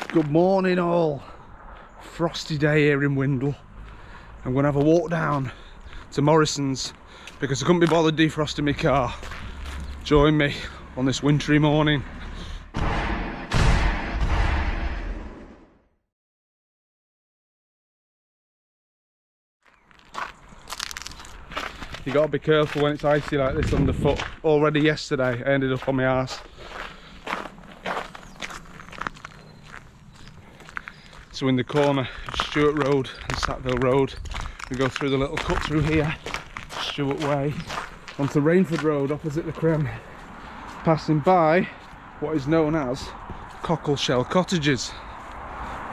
Good morning all. Frosty day here in Windle. I'm going to have a walk down to Morrisons because I couldn't be bothered defrosting my car. Join me on this wintry morning. You gotta be careful when it's icy like this underfoot. Already yesterday I ended up on my arse. So in the corner of Stewart Road and Sackville Road, we go through the little cut through here, Stewart Way, onto Rainford Road opposite the Crem, passing by what is known as Cockleshell Cottages.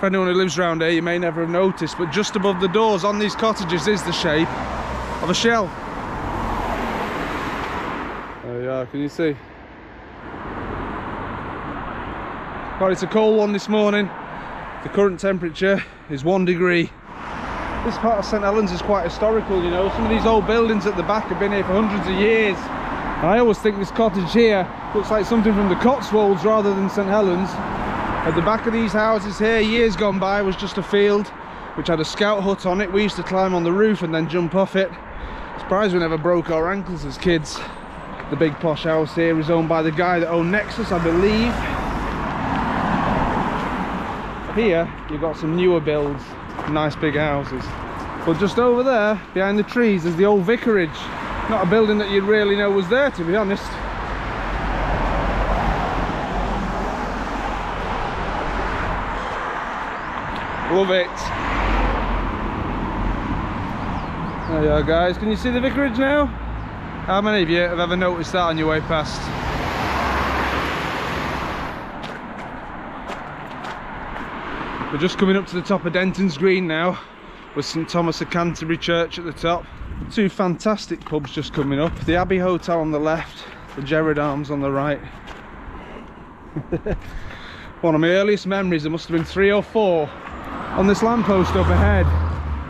For anyone who lives around here, you may never have noticed, but just above the doors on these cottages is the shape of a shell. There you are, can you see? Well, it's a cold one this morning. The current temperature is 1 degree. This part of St Helens is quite historical, you know. Some of these old buildings at the back have been here for hundreds of years. And I always think this cottage here looks like something from the Cotswolds rather than St Helens. At the back of these houses here, years gone by, was just a field which had a scout hut on it. We used to climb on the roof and then jump off it. Surprised we never broke our ankles as kids. The big posh house here is owned by the guy that owned Nexus, I believe. Here you've got some newer builds, nice big houses. But just over there, behind the trees, is the old vicarage. Not a building that you'd really know was there, to be honest. Love it. There you are, guys. Can you see the vicarage now? How many of you have ever noticed that on your way past? We're just coming up to the top of Denton's Green now, with St Thomas of Canterbury Church at the top. Two fantastic pubs just coming up. The Abbey Hotel on the left, the Gerard Arms on the right. One of my earliest memories, there must have been 3 or 4, on this lamppost up ahead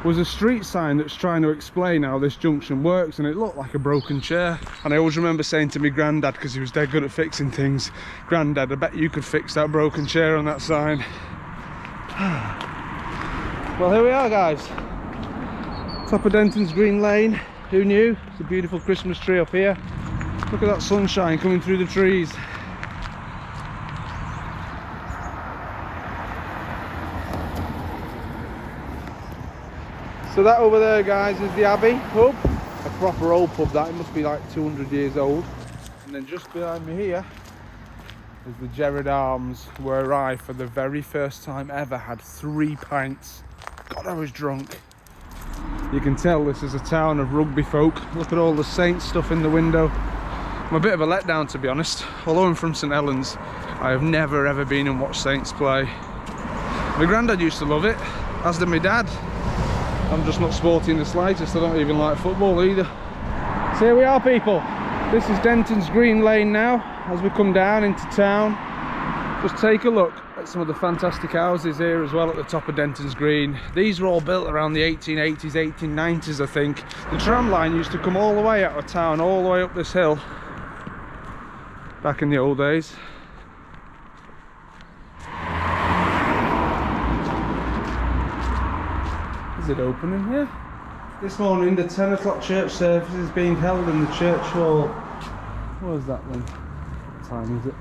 was a street sign that's trying to explain how this junction works, and it looked like a broken chair. And I always remember saying to my granddad, because he was dead good at fixing things, "Granddad, I bet you could fix that broken chair on that sign." Well, here we are, guys. Top of Denton's Green Lane. Who knew? It's a beautiful Christmas tree up here. Look at that sunshine coming through the trees. So that over there, guys, is the Abbey pub. A proper old pub that. It must be like 200 years old. And then just behind me here is the Gerard Arms, where I, for the very first time ever, had 3 pints. God, I was drunk. You can tell this is a town of rugby folk. Look at all the Saints stuff in the window. I'm a bit of a letdown, to be honest. Although I'm from St Helens, I have never ever been and watched Saints play. My granddad used to love it, as did my dad. I'm just not sporty in the slightest. I don't even like football either. So here we are, people. This is Denton's Green Lane now, as we come down into town. Just take a look at some of the fantastic houses here as well at the top of Denton's Green. These were all built around the 1880s, 1890s, I think. The tram line used to come all the way out of town, all the way up this hill, back in the old days. Is it open in here? This morning the 10 o'clock church service is being held in the church hall. What is that then? What time is it?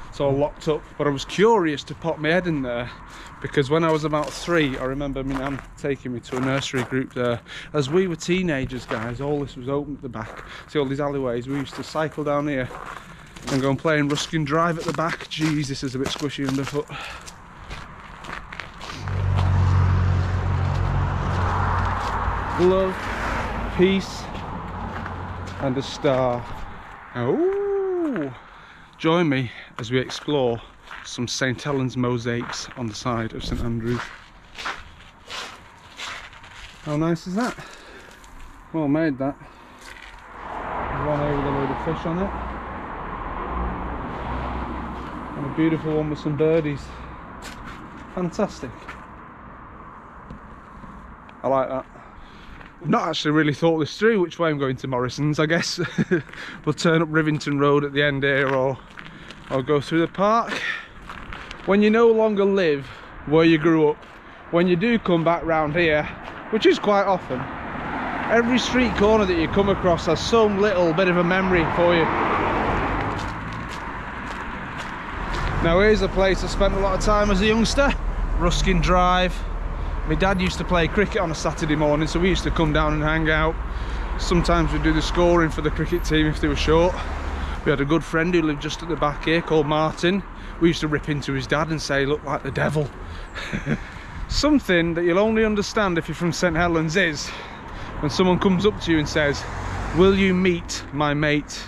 It's all locked up, but I was curious to pop my head in there because when I was about 3, I remember my nan taking me to a nursery group there. As we were teenagers, guys, all this was open at the back. See all these alleyways? We used to cycle down here and go and play in Ruskin Drive at the back. Jeez, this is a bit squishy underfoot. Love, peace, and a star. Oh! Join me as we explore some St Helens mosaics on the side of St Andrews. How nice is that? Well made, that. There's one here with a load of fish on it. And a beautiful one with some birdies. Fantastic. I like that. I've not actually really thought this through, which way I'm going to Morrisons. I guess we'll turn up Rivington Road at the end here, or I'll go through the park. When you no longer live where you grew up, when you do come back round here, which is quite often, every street corner that you come across has some little bit of a memory for you. Now here's a place I spent a lot of time as a youngster, Ruskin Drive. My dad used to play cricket on a Saturday morning, so we used to come down and hang out. Sometimes we'd do the scoring for the cricket team if they were short. We had a good friend who lived just at the back here called Martin. We used to rip into his dad and say, "Look like the devil." Something that you'll only understand if you're from St Helens is when someone comes up to you and says, "Will you meet my mate?"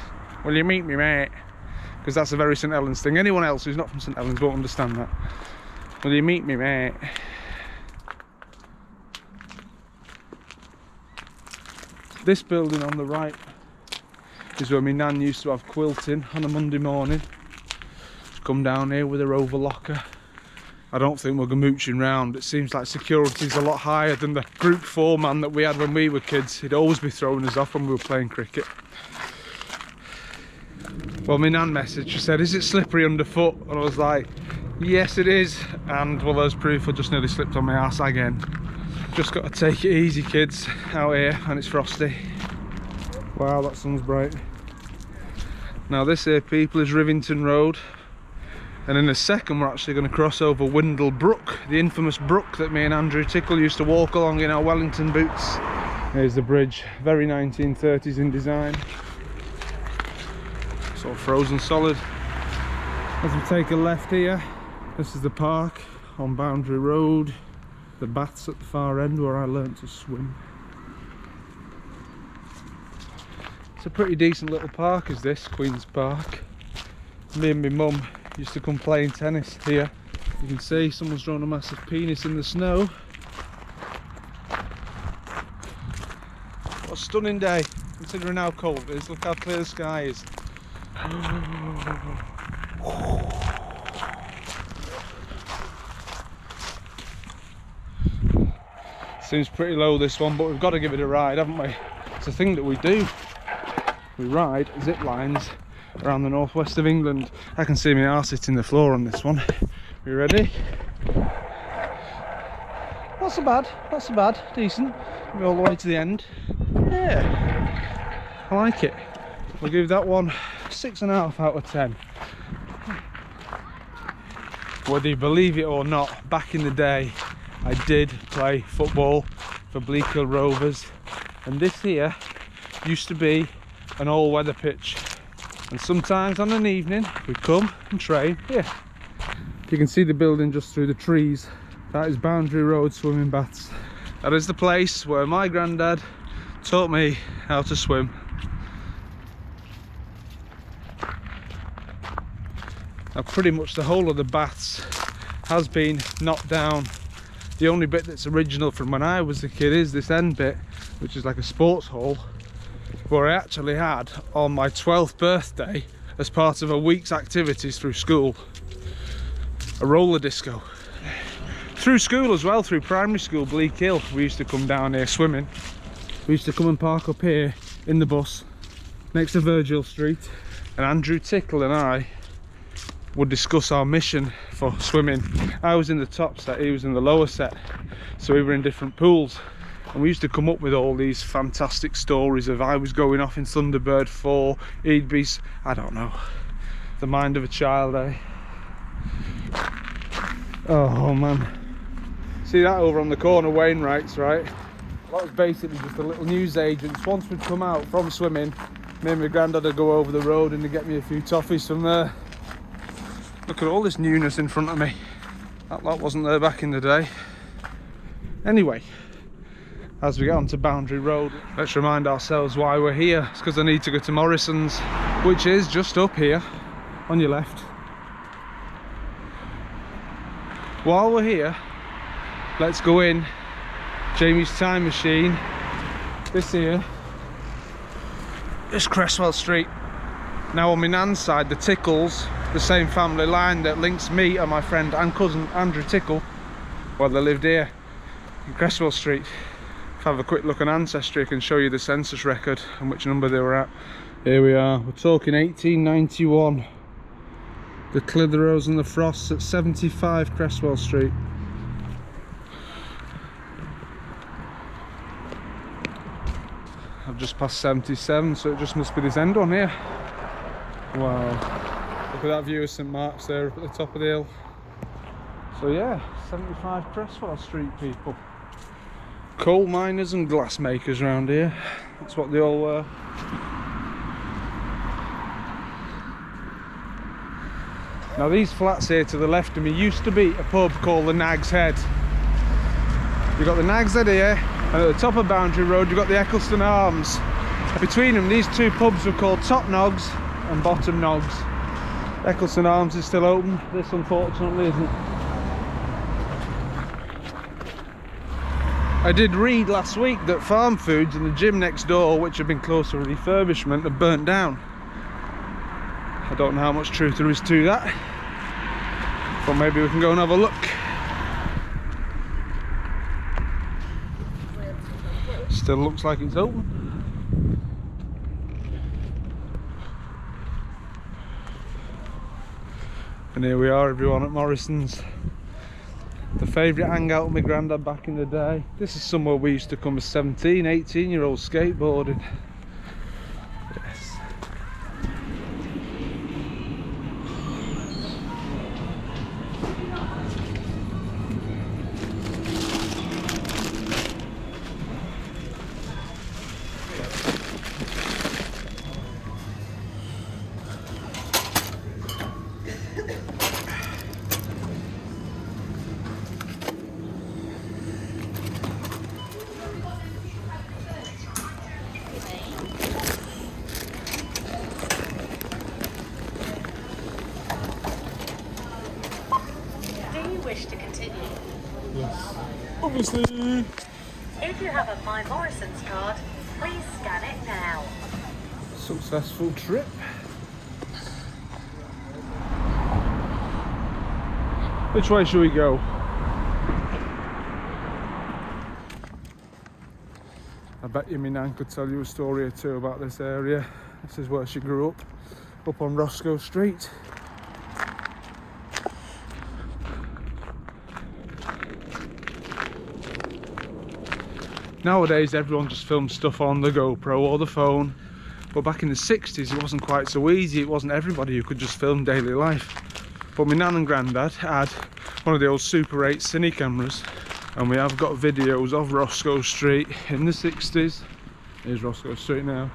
Will you meet me, mate? Because that's a very St Helens thing. Anyone else who's not from St Helens won't understand that. Will you meet me, mate? This building on the right is where my nan used to have quilting on a Monday morning. She'd come down here with her overlocker. I don't think we're mooching round. It seems like security's a lot higher than the Group 4 man that we had when we were kids. He'd always be throwing us off when we were playing cricket. Well, my nan messaged, she said, "Is it slippery underfoot?" And I was like, "Yes it is." And well, there's proof. I just nearly slipped on my arse again. Just got to take it easy, kids, out here, and it's frosty. Wow, that sun's bright. Now this here, people, is Rivington Road. And in a second we're actually going to cross over Wintry Brook, the infamous brook that me and Andrew Tickle used to walk along in our Wellington boots. Here's the bridge, very 1930s in design. Sort of frozen solid. As we take a left here, this is the park on Boundary Road. The baths at the far end where I learnt to swim. It's a pretty decent little park is this, Queen's Park. Me and my mum used to come playing tennis here. You can see someone's drawn a massive penis in the snow. What a stunning day, considering how cold it is. Look how clear the sky is. Seems pretty low this one, but we've got to give it a ride, haven't we? It's a thing that we do. We ride zip lines around the northwest of England. I can see my arse hitting the floor on this one. You ready? Not so bad, not so bad, decent. Go all the way to the end. Yeah, I like it. We'll give that one 6.5 out of 10. Whether you believe it or not, back in the day I did play football for Bleakhill Rovers, and this here used to be an all-weather pitch, and sometimes on an evening we'd come and train here. You can see the building just through the trees. That is Boundary Road swimming baths. That is the place where my granddad taught me how to swim. Now pretty much the whole of the baths has been knocked down. The only bit that's original from when I was a kid is this end bit, which is like a sports hall, where I actually had on my 12th birthday, as part of a week's activities through school, a roller disco. Through school as well, through primary school, Bleakhill, we used to come down here swimming. We used to come and park up here in the bus next to Virgil Street, and Andrew Tickle and I would discuss our mission for swimming. I was in the top set, he was in the lower set, so we were in different pools, and we used to come up with all these fantastic stories of I was going off in Thunderbird 4, he'd be, I don't know, the mind of a child, eh? Oh man, see that over on the corner, Wainwright's, right? That was basically just a little newsagents. Once we'd come out from swimming, me and my granddad would go over the road and they'd get me a few toffees from there. Look at all this newness in front of me. That lot wasn't there back in the day. Anyway, as we get onto Boundary Road, let's remind ourselves why we're here. It's because I need to go to Morrisons, which is just up here on your left. While we're here, let's go in Jamie's time machine. This here is Cresswell Street. Now on my nan's side, the Tickles, the same family line that links me and my friend and cousin Andrew Tickle, well, they lived here in Cresswell Street. have a quick look on Ancestry, I can show you the census record and which number they were at. Here we are, we're talking 1891. The Clitheroes and the Frosts at 75 Cresswell Street. I've just passed 77, so it just must be this end one here. Wow, look at that view of St Mark's there up at the top of the hill. So yeah, 75 Cresswell Street, people. Coal miners and glass makers around here, that's what they all were. Now these flats here to the left of me used to be a pub called the Nag's Head. You've got the Nag's Head here, and at the top of Boundary Road you've got the Eccleston Arms. Between them, these two pubs were called Top Nogs and Bottom Nogs. Eccleston Arms is still open, this unfortunately isn't. I did read last week that Farm Foods and the gym next door, which have been closed for refurbishment, have burnt down. I don't know how much truth there is to that, but maybe we can go and have a look. Still looks like it's open. And here we are, everyone, at Morrisons. The favourite hangout of my granddad back in the day. This is somewhere we used to come as 17, 18-year-olds skateboarding. Yes. To continue. Yes. Obviously. If you have a My Morrisons card, please scan it now. Successful trip. Which way should we go? I bet you my nan could tell you a story or two about this area. This is where she grew up on Roscoe Street. Nowadays everyone just films stuff on the GoPro or the phone, but back in the 60s it wasn't quite so easy. It wasn't everybody who could just film daily life. But my nan and granddad had one of the old Super 8 cine cameras, and we have got videos of Roscoe Street in the 60s. Here's Roscoe Street now.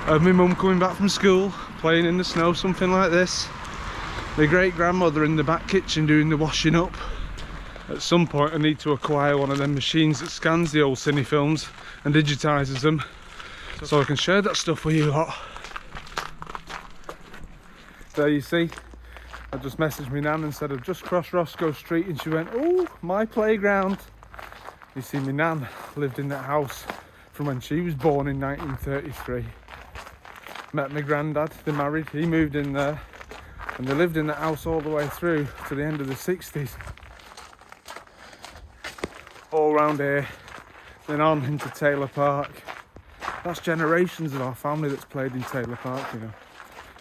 Of my mum coming back from school, playing in the snow, something like this. My great grandmother in the back kitchen doing the washing up. At some point I need to acquire one of them machines that scans the old cine films and digitises them, so I can share that stuff with you lot. There you see, I just messaged my nan and said I've just crossed Roscoe Street, and she went, "Oh, my playground." You see, my nan lived in that house from when she was born in 1933. Met my granddad, they married, he moved in there, and they lived in that house all the way through to the end of the 60s. All round here, then on into Taylor Park. That's generations of our family that's played in Taylor Park, you know.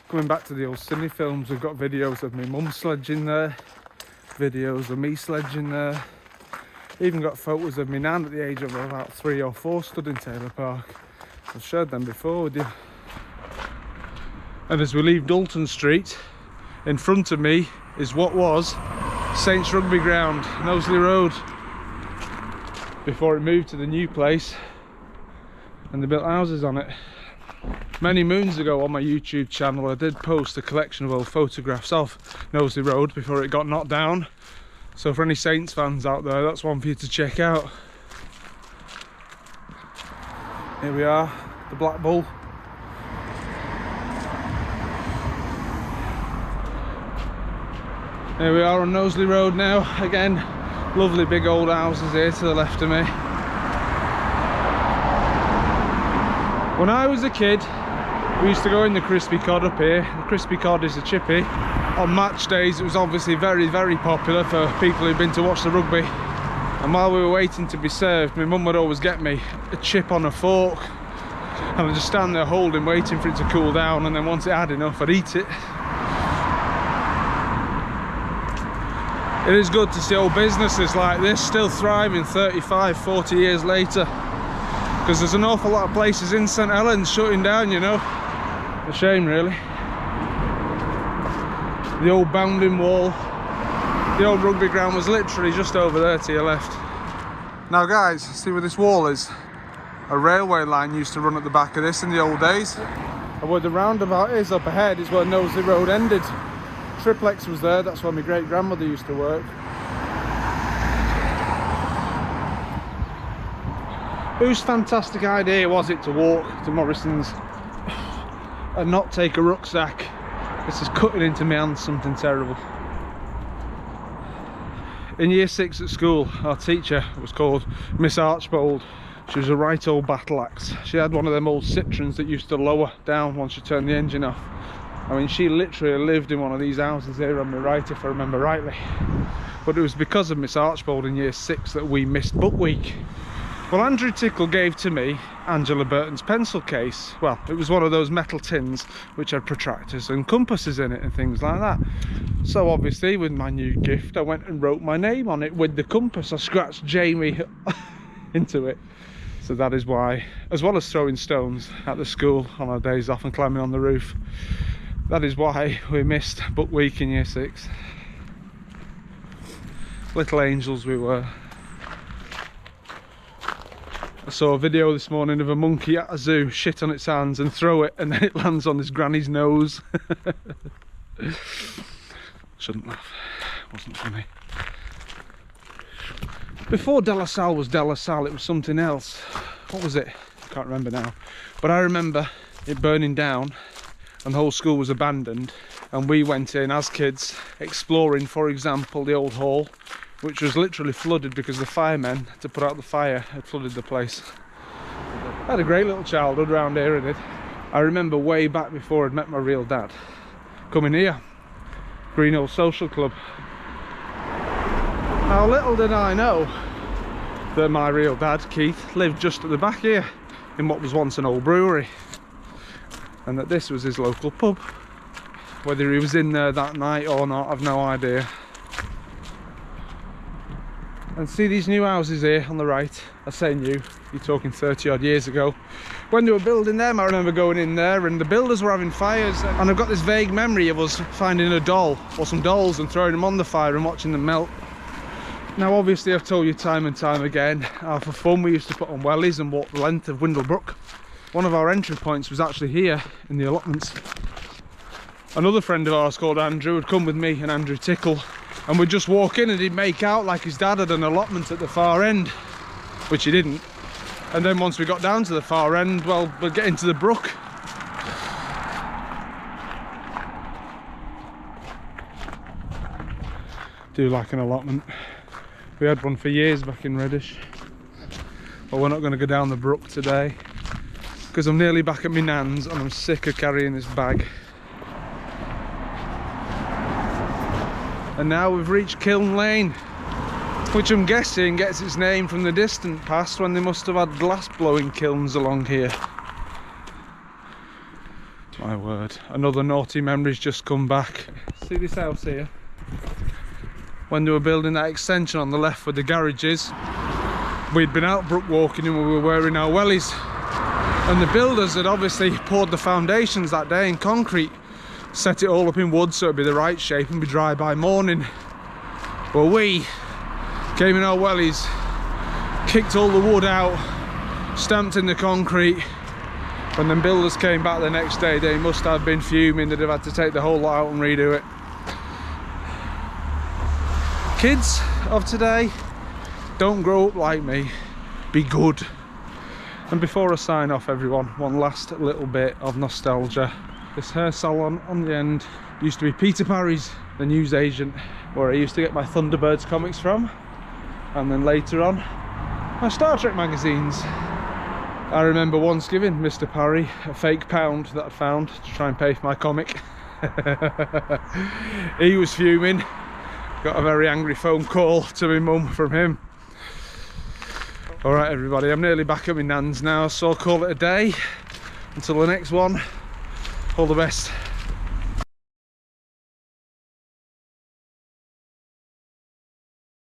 Coming back to the old cine films, we've got videos of my mum sledging there, videos of me sledging there. Even got photos of my nan at the age of about 3 or 4 stood in Taylor Park. I've shared them before with you. And as we leave Dalton Street, in front of me is what was Saints Rugby Ground, Knowsley Road, before it moved to the new place and they built houses on it. Many moons ago on my YouTube channel I did post a collection of old photographs of Knowsley Road before it got knocked down, so for any Saints fans out there, that's one for you to check out. Here we are, the Black Bull. Here we are on Knowsley Road now, again, lovely big old houses here to the left of me. When I was a kid, we used to go in the Crispy Cod up here. The Crispy Cod is a chippy. On match days it was obviously very, very popular for people who've been to watch the rugby. And while we were waiting to be served, my mum would always get me a chip on a fork, and I'd just stand there holding, waiting for it to cool down, and then once it had enough, I'd eat it. It is good to see old businesses like this still thriving 35, 40 years later, because there's an awful lot of places in St Helens shutting down, you know. A shame, really. The old bounding wall, the old rugby ground was literally just over there to your left. Now guys, see where this wall is? A railway line used to run at the back of this in the old days. And where the roundabout is up ahead is where Knowsley Road ended. Triplex was there, that's where my great grandmother used to work. Whose fantastic idea was it to walk to Morrisons and not take a rucksack? This is cutting into my hand something terrible. In year 6 at school, our teacher was called Miss Archbold. She was a right old battle axe. She had one of them old Citroens that used to lower down once you turned the engine off. I mean, she literally lived in one of these houses here on my right, if I remember rightly. But it was because of Miss Archbold in year 6 that we missed book week. Well, Andrew Tickle gave to me Angela Burton's pencil case. Well, it was one of those metal tins which had protractors and compasses in it and things like that. So obviously, with my new gift, I went and wrote my name on it with the compass. I scratched Jamie into it. So that is why, as well as throwing stones at the school on our days off and climbing on the roof, that is why we missed book week in year 6. Little angels we were. I saw a video this morning of a monkey at a zoo shit on its hands and throw it, and then it lands on his granny's nose. Shouldn't laugh, wasn't funny. Before De La Salle was De La Salle, it was something else. What was it? I can't remember now. But I remember it burning down and the whole school was abandoned, and we went in as kids exploring, for example, the old hall, which was literally flooded because the firemen, to put out the fire, had flooded the place. I had a great little childhood around here, I did. I remember way back before I'd met my real dad, coming here, Green Hill Social Club. Now little did I know that my real dad, Keith, lived just at the back here, in what was once an old brewery, and that this was his local pub. Whether he was in there that night or not, I've no idea. And see these new houses here on the right? I say new, you're talking 30 odd years ago. When they were building them, I remember going in there and the builders were having fires, and I've got this vague memory of us finding a doll or some dolls and throwing them on the fire and watching them melt. Now obviously I've told you time and time again how for fun we used to put on wellies and walk the length of Wintry Brook. One of our entry points was actually here in the allotments. Another friend of ours called Andrew would come with me and Andrew Tickle, and we'd just walk in and he'd make out like his dad had an allotment at the far end, which he didn't. And then once we got down to the far end, well, we'd get into the brook. Do like an allotment. We had one for years back in Reddish. But we're not going to go down the brook today, because I'm nearly back at my nan's and I'm sick of carrying this bag. And now we've reached Kiln Lane, which I'm guessing gets its name from the distant past when they must have had glass blowing kilns along here. My word, another naughty memory's just come back. See this house here? When they were building that extension on the left with the garages, we'd been out brook walking and we were wearing our wellies. And the builders had obviously poured the foundations that day in concrete, set it all up in wood so it'd be the right shape and be dry by morning. Well, we came in our wellies, kicked all the wood out, stamped in the concrete. When the builders came back the next day, they must have been fuming. They'd have had to take the whole lot out and redo it. Kids of today, don't grow up like me, be good. And before I sign off everyone, one last little bit of nostalgia. This hair salon on the end used to be Peter Parry's, the newsagent, where I used to get my Thunderbirds comics from, and then later on my Star Trek magazines. I remember once giving Mr. Parry a fake £1 that I'd found to try and pay for my comic. He was fuming. Got a very angry phone call to my mum from him. All right, everybody, I'm nearly back at my nan's now, so I'll call it a day. Until the next one, all the best.